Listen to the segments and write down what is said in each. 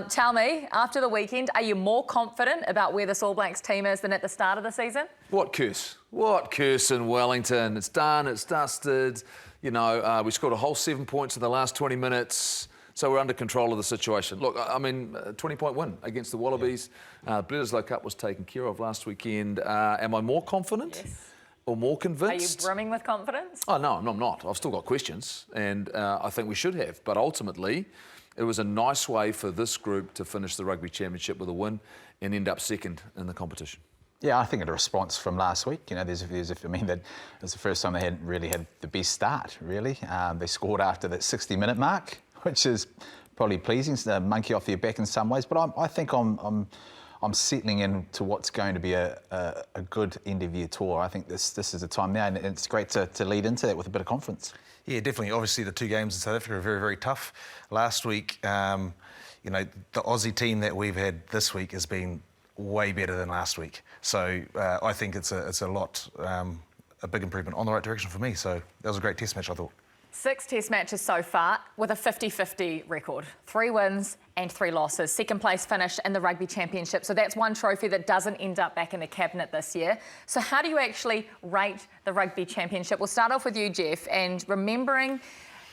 Tell me, after the weekend, are you more confident about where this All Blacks team is than at the start of the season? What curse? What curse in Wellington? It's done, it's dusted. You know, we scored a whole 7 points in the last 20 minutes. So we're under control of the situation. Look, I mean, a 20-point win against the Wallabies. Bledisloe Cup was taken care of last weekend. Am I more confident? Yes. Or more convinced? Are you brimming with confidence? Oh, no, I'm not. I've still got questions, and I think we should have. But ultimately, it was a nice way for this group to finish the Rugby Championship with a win and end up second in the competition. Yeah, I think it's a response from last week. You know, I mean, that was the first time they hadn't really had the best start, really. They scored after that 60-minute mark, which is probably pleasing, a monkey off their back in some ways. But I think I'm settling into what's going to be a good end-of-year tour. I think this is the time now, and it's great to lead into that with a bit of confidence. Yeah, definitely. Obviously, the two games in South Africa are very, very tough. Last week, you know, the Aussie team that we've had this week has been way better than last week. So I think it's a lot, a big improvement on the right direction for me. So that was a great test match, I thought. 6 test matches so far with a 50-50 record. 3 wins and 3 losses. Second place finish in the Rugby Championship. So that's one trophy that doesn't end up back in the cabinet this year. So how do you actually rate the Rugby Championship? We'll start off with you, Jeff, and remembering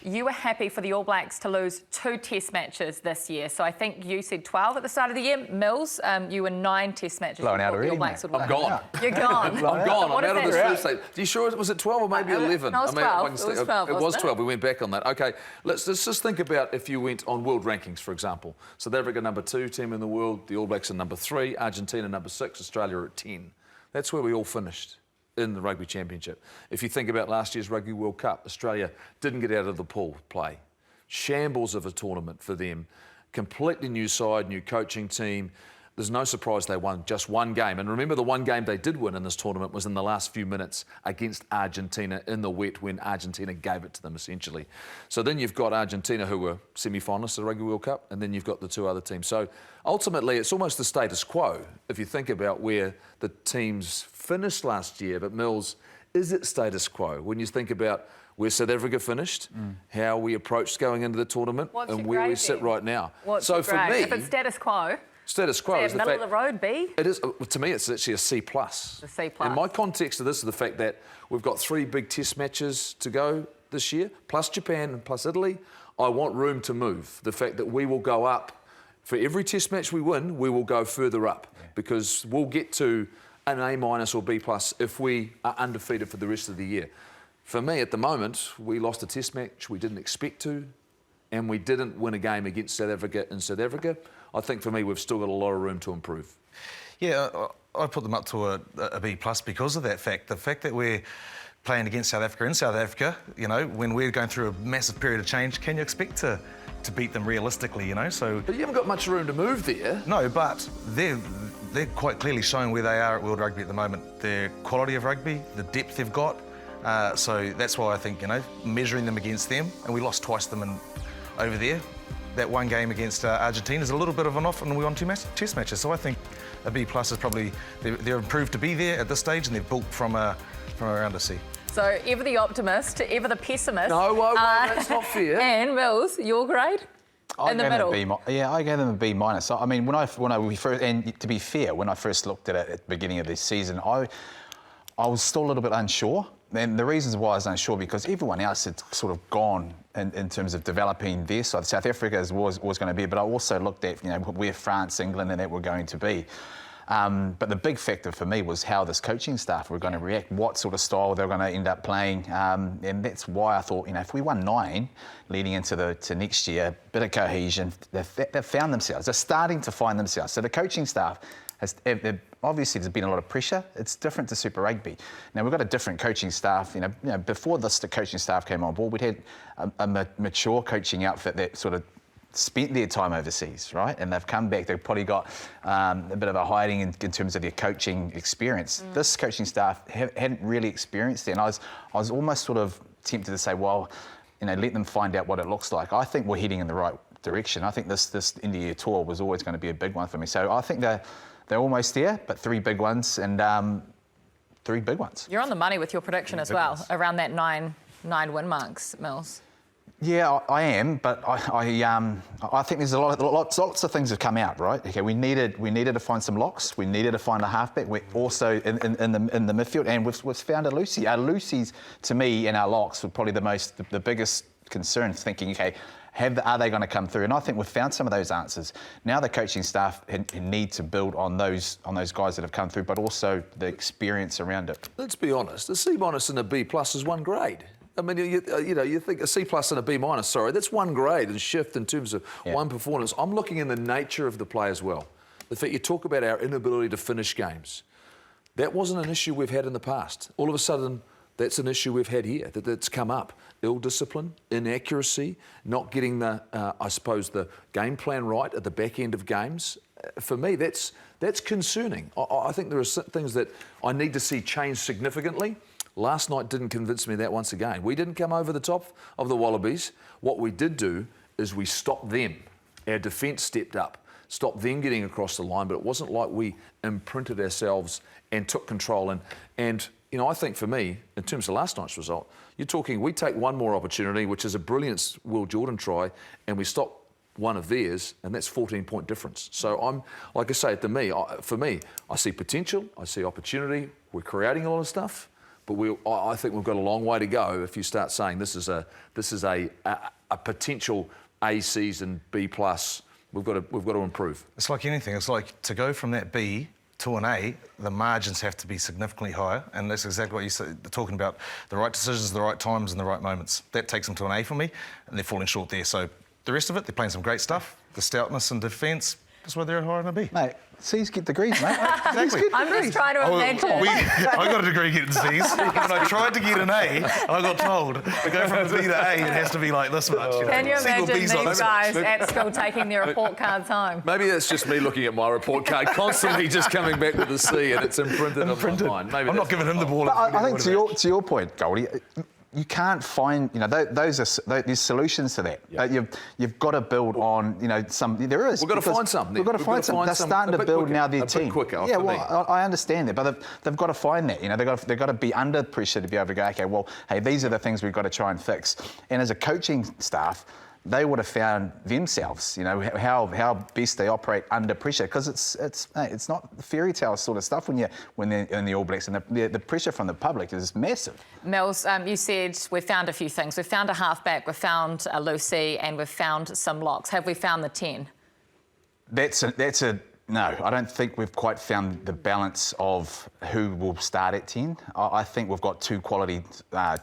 you were happy for the All Blacks to lose 2 test matches this year. So I think you said 12 at the start of the year. Mills, you were 9 test matches. Blown out already, the All Blacks would win. I'm gone. You're gone. I'm gone. What I'm out is of that? this first stage. Are you sure? Was it 12 or maybe 11? No, it was 12. It was 12, It was wasn't 12. We went back on that. OK, let's just think about if you went on world rankings, for example. South Africa, number 2 team in the world. The All Blacks are number 3. Argentina, number 6. Australia are at 10. That's where we all finished in the Rugby Championship. If you think about last year's Rugby World Cup, Australia didn't get out of the pool play. Shambles of a tournament for them. Completely new side, new coaching team. There's no surprise they won just one game. And remember, the one game they did win in this tournament was in the last few minutes against Argentina in the wet when Argentina gave it to them, essentially. So then you've got Argentina, who were semi-finalists of the Rugby World Cup, and then you've got the 2 other teams. So ultimately, it's almost the status quo if you think about where the teams finished last year. But Mills, is it status quo when you think about where South Africa finished, how we approached going into the tournament, and where we sit right now? So for me, if it's status quo, is the middle of the road, B? It is. To me, it's actually a C+. A C+. In my context of this is the fact that we've got 3 big test matches to go this year, plus Japan and plus Italy. I want room to move. The fact that we will go up, for every test match we win, we will go further up, because we'll get to an A- or B+ if we are undefeated for the rest of the year. For me, at the moment, we lost a test match we didn't expect to, and we didn't win a game against South Africa in South Africa. I think, for me, we've still got a lot of room to improve. Yeah, I put them up to a B+ because of that fact. The fact that we're playing against South Africa in South Africa, you know, when we're going through a massive period of change, can you expect to beat them realistically, you know? So, but you haven't got much room to move there. No, but they're quite clearly showing where they are at World Rugby at the moment. Their quality of rugby, the depth they've got. So that's why I think, you know, measuring them against them, and we lost twice to them over there. That one game against Argentina is a little bit of an off, and we won 2 test matches. So I think a B+ is probably, they're improved to be there at this stage, and they've built from around a C. So ever the optimist, ever the pessimist. No, that's not fair. And Mills, your grade? In the middle. I gave them a B-. I mean, when we first, and to be fair, when I first looked at it at the beginning of this season, I was still a little bit unsure. And the reasons why I was unsure, because everyone else had sort of gone in terms of developing their side. South Africa was going to be, but I also looked at, you know, where France, England and that were going to be. But the big factor for me was how this coaching staff were going to react, what sort of style they were going to end up playing. And that's why I thought, you know, if we won 9 leading into next year, bit of cohesion, they've found themselves. They're starting to find themselves. So the coaching staff obviously there's been a lot of pressure. It's different to Super Rugby. Now, we've got a different coaching staff. You know, before the coaching staff came on board, we'd had a mature coaching outfit that sort of spent their time overseas, right? And they've come back. They've probably got a bit of a hiding in terms of their coaching experience. This coaching staff hadn't really experienced it. And I was almost sort of tempted to say, well, you know, let them find out what it looks like. I think we're heading in the right direction. I think this India tour was always going to be a big one for me. So I think they're almost there, but 3 big ones and 3 big ones. You're on the money with your prediction as well, around that 9 win marks, Mills. Yeah, I am, but I think there's lots of things have come out, right? Okay, we needed to find some locks. We needed to find a halfback. We also in the midfield, and we've found a Lucy. Our Lucy's, to me, in our locks were probably the biggest concern. Thinking, okay, are they going to come through? And I think we've found some of those answers. Now the coaching staff need to build on those guys that have come through, but also the experience around it. Let's be honest. A C- and a B+ is one grade. I mean, you think a C+ and a B-, that's one grade and shift in terms of one performance. I'm looking in the nature of the play as well. The fact you talk about our inability to finish games. That wasn't an issue we've had in the past. All of a sudden, that's an issue we've had here, that's come up. Ill discipline, inaccuracy, not getting the game plan right at the back end of games. For me, that's concerning. I think there are things that I need to see change significantly. Last night didn't convince me that once again. We didn't come over the top of the Wallabies. What we did do is we stopped them. Our defence stepped up, stopped them getting across the line, but it wasn't like we imprinted ourselves and took control. And I think for me, in terms of last night's result, you're talking we take one more opportunity, which is a brilliant Will Jordan try, and we stop one of theirs, and that's 14-point difference. So I'm, like I say, for me, I see potential, I see opportunity. We're creating a lot of stuff. But I think we've got a long way to go if you start saying this is a potential A season, B+. We've got to improve. It's like anything. It's like to go from that B to an A, the margins have to be significantly higher, and that's exactly what you said, talking about the right decisions, the right times and the right moments. That takes them to an A for me, and they're falling short there. So the rest of it, they're playing some great stuff. The stoutness and defence, that's why they're higher than a B. Mate, C's get degrees, mate. Exactly. I'm just trying to imagine. I got a degree getting C's, and I tried to get an A, and I got told to go from a B to A, it has to be like this much. Can you imagine these like guys at school taking their report cards home? Maybe that's just me looking at my report card, constantly just coming back with a C, and it's imprinted on my mind. Maybe I'm not giving him the ball. But I think to your point, Goldie, you can't find, there's solutions to that. Yep. You've got to build on, there is. We've got to find something. We've got to find something. They're starting to build now their team. Quicker, yeah, well, I understand that, but they've got to find that. They've got to be under pressure to be able to go, okay, well, hey, these are the things we've got to try and fix. And as a coaching staff, they would have found themselves, how best they operate under pressure, because it's not fairy tale sort of stuff when they're in the All Blacks, and the pressure from the public is massive. Mills, you said we've found a few things. We've found a halfback, we've found a Lucy, and we've found some locks. Have we found the 10? No, I don't think we've quite found the balance of who will start at 10. I think we've got two quality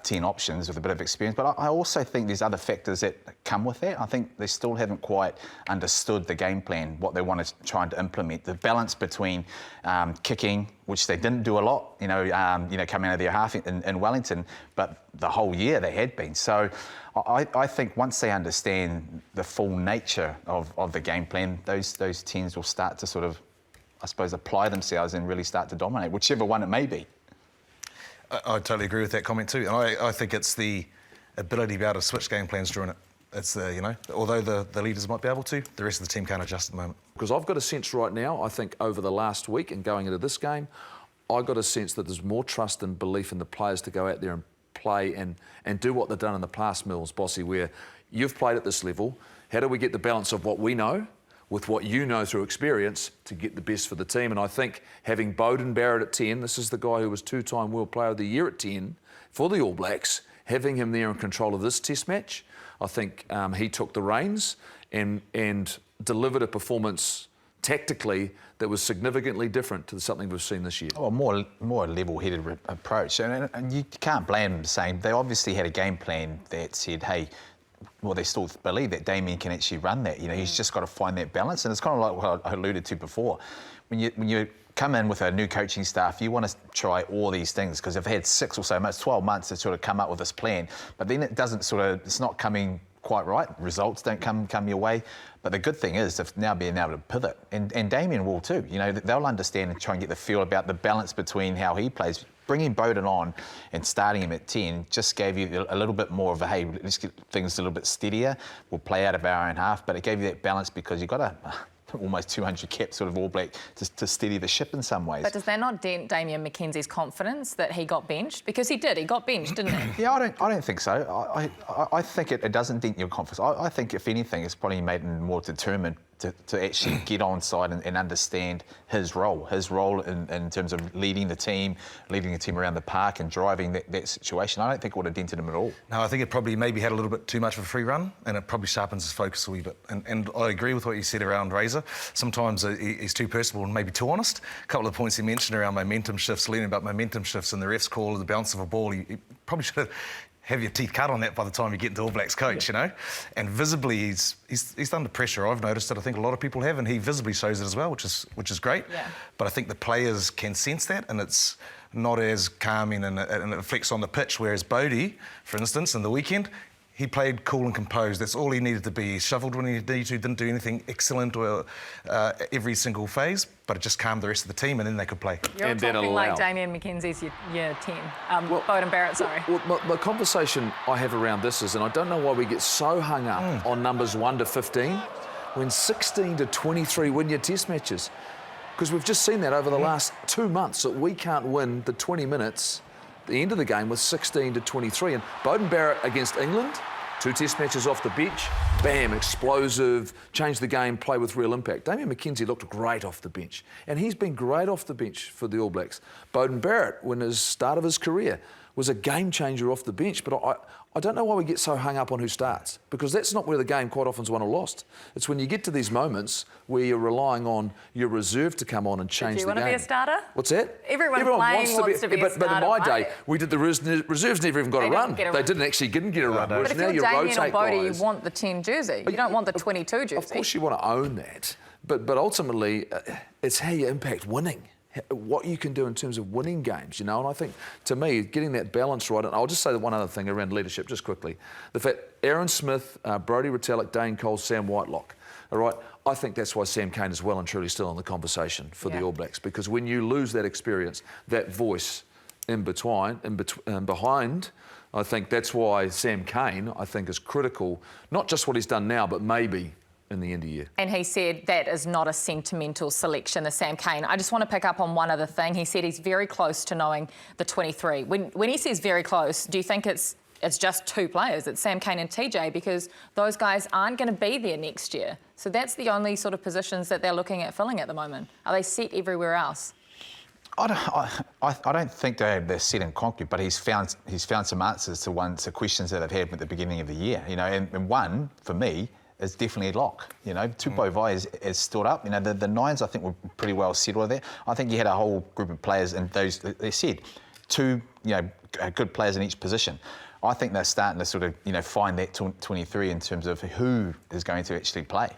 10 options with a bit of experience, but I also think there's other factors that come with that. I think they still haven't quite understood the game plan, what they want to try to implement. The balance between kicking, which they didn't do a lot, coming out of their half in Wellington, but the whole year they had been. So I think once they understand the full nature of the game plan, those 10s will start to sort of, I suppose, apply themselves and really start to dominate, whichever one it may be. I totally agree with that comment too. And I think it's the ability to be able to switch game plans during it. It's although the leaders might be able to, the rest of the team can't adjust at the moment. Because I've got a sense right now, I think over the last week and going into this game, I've got a sense that there's more trust and belief in the players to go out there and play and do what they've done in the past, Mills, Bossy, where you've played at this level. How do we get the balance of what we know with what you know through experience to get the best for the team? And I think having Beauden Barrett at 10, this is the guy who was two-time World Player of the Year at 10 for the All Blacks, having him there in control of this test match, I think he took the reins and delivered a performance tactically that was significantly different to something we've seen this year. Well, more level-headed approach, and you can't blame them saying they obviously had a game plan that said, hey, well, they still believe that Damien can actually run that. He's just got to find that balance, and it's kind of like what I alluded to before. When you come in with a new coaching staff, you want to try all these things because they've had 6 or so months, 12 months to sort of come up with this plan, but then it's not coming quite right. Results don't come your way. But the good thing is they've now been able to pivot, and Damien will too. They'll understand and try and get the feel about the balance between how he plays. Bringing Beauden on and starting him at 10 just gave you a little bit more of a, hey, let's get things a little bit steadier. We'll play out of our own half, but it gave you that balance because you've got to almost 200 cap sort of All Black to steady the ship in some ways. But does that not dent Damian McKenzie's confidence that he got benched? Because he got benched, didn't he? Yeah, I don't think so. I think it doesn't dent your confidence. I think, if anything, it's probably made him more determined to actually get on side and understand his role in terms of leading the team around the park and driving that situation. I don't think it would have dented him at all. No, I think it probably maybe had a little bit too much of a free run, and it probably sharpens his focus a wee bit. And I agree with what you said around Razor. Sometimes he's too personable and maybe too honest. A couple of points he mentioned around momentum shifts, learning about momentum shifts and the ref's call of the bounce of a ball. He probably should have your teeth cut on that by the time you get into All Blacks coach, you know. And visibly, he's under pressure. I've noticed it. I think a lot of people have, and he visibly shows it as well, which is great. Yeah. But I think the players can sense that, and it's not as calming and it reflects on the pitch. Whereas Bodie, for instance, in the weekend, he played cool and composed. That's all he needed to be. He shuffled when he needed to, didn't do anything excellent or every single phase, but it just calmed the rest of the team, and then they could play. You're And then talking allow. like Damian McKenzie's year 10. Bowden Barrett, sorry. Well, the conversation I have around this is, and I don't know why we get so hung up on numbers 1 to 15, when 16 to 23 win your test matches. Because we've just seen that over the last 2 months, that we can't win the 20 minutes, the end of the game, with 16 to 23. And Bowden Barrett against England, 2 test matches off the bench, bam, explosive, changed the game, play with real impact. Damian McKenzie looked great off the bench, and he's been great off the bench for the All Blacks. Bowden Barrett, when his start of his career, was a game changer off the bench, but I don't know why we get so hung up on who starts, because that's not where the game quite often is won or lost. It's when you get to these moments where you're relying on your reserve to come on and change the game. Do you want to be a starter? What's that? Everyone playing wants to be a but in my starter, day, we did the reserves never even got a run. They didn't get a run. But Whereas if now you're you Damien or rotate Bodie, guys. you want the 10 jersey. You don't want the 22 jersey. Of course you want to own that, but ultimately it's how you impact winning, what you can do in terms of winning games, you know. And I think, to me, getting that balance right, and I'll just say that one other thing around leadership just quickly. The fact Aaron Smith, Brodie Retallick, Dane Cole, Sam Whitelock, all right, I think that's why Sam Cane is well and truly still in the conversation for the All Blacks, because when you lose that experience, that voice behind, I think that's why Sam Cane, I think, is critical, not just what he's done now, but maybe in the end of the year. And he said that is not a sentimental selection, the Sam Cane. I just want to pick up on one other thing. He said he's very close to knowing the 23. When he says very close, do you think it's just 2 players? It's Sam Cane and TJ, because those guys aren't going to be there next year. So that's the only sort of positions that they're looking at filling at the moment. Are they set everywhere else? I don't think they're set in concrete, but he's found some answers to questions that I've had at the beginning of the year. You know, and one, for me, is definitely a lock. You know, Tupou Vai has stood up. You know, the nines, I think, were pretty well settled there. I think you had a whole group of players, and those, they said, 2, good players in each position. I think they're starting to sort of, find that 23 in terms of who is going to actually play.